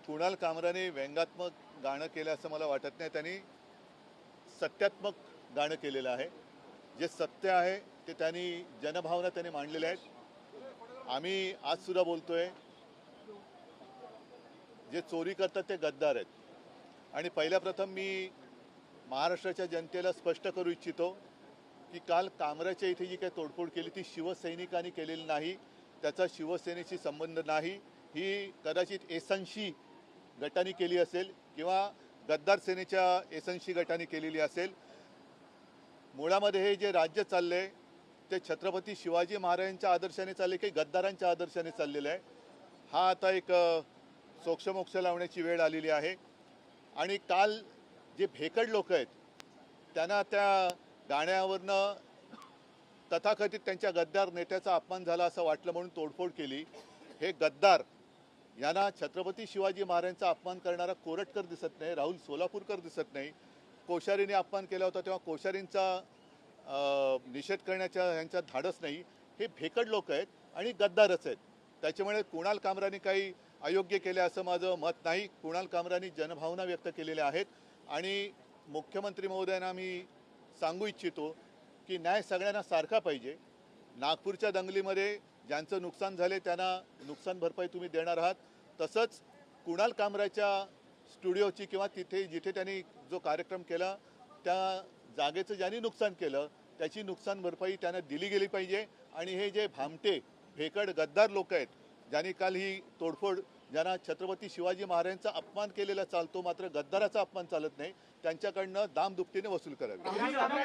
कुणाल कामराने व्यंगात्मक गाणं केलं असं मला वाटत नाही. त्यांनी सत्यात्मक गाणं केलेलं आहे. जे सत्य आहे ते त्यांनी जनभावना त्यांनी मांडलेल्या आहेत. आम्ही आज सुद्धा बोलतोय, जे चोरी करतात ते गद्दार आहेत. आणि पहिल्या प्रथम मी महाराष्ट्राच्या जनतेला स्पष्ट करू इच्छितो की काल कामराच्या इथे जी काही तोडफोड केली ती शिवसैनिकांनी केलेली नाही. त्याचा शिवसेनेशी संबंध नाही. ही कदाचित एसनशी गटाने केली असेल किंवा गद्दार सेनेच्या एसनशी गटाने केलेली असेल. मुळामध्ये हे जे राज्य चाललंय ते छत्रपती शिवाजी महाराजांच्या आदर्शाने चालले की गद्दारांच्या आदर्शाने चाललेलं आहे. हा आता एक सोक्षमोक्ष लावण्याची वेळ आलेली आहे. आणि काल जे भेकड लोक आहेत त्यांना त्या गाण्यावरनं तथाकथित त्यांच्या गद्दार नेत्याचा अपमान झाला असं वाटलं म्हणून तोडफोड केली. हे गद्दार यांना छत्रपती शिवाजी महाराजांचा अपमान करणारा कोरटकर दिसत नाही, राहुल सोलापूरकर दिसत नाही. कोश्यारीने अपमान केला होता तेव्हा कोश्यारींचा निषेध करण्याच्या यांचा धाडस नाही. हे भेकड लोक आहेत आणि गद्दारच आहेत. त्याच्यामुळे कुणाल कामराने काही अयोग्य केले असं माझं मत नाही. कुणाल कामराने जनभावना व्यक्त केलेल्या आहेत. आणि मुख्यमंत्री महोदयांना मी सांगू इच्छितो की न्याय सगळ्यांना सारखा पाहिजे. नागपूरच्या दंगलीमध्ये ज्यांचं नुकसान झाले त्यांना नुकसान भरपाई तुम्ही देणार आहात. तसंच कुणाल कामराच्या स्टुडिओची किंवा तिथे जिथे त्यांनी जो कार्यक्रम केला त्या जागेचं ज्यांनी नुकसान केलं त्याची नुकसान भरपाई त्यांना दिली गेली पाहिजे. आणि हे जे भामटे भेकड गद्दार लोक आहेत ज्यांनी काल ही तोडफोड, ज्यांना छत्रपती शिवाजी महाराजांचा अपमान केलेला चालतो मात्र गद्दाराचा अपमान चालत नाही, त्यांच्याकडनं दाम दुपटीने वसूल करावी.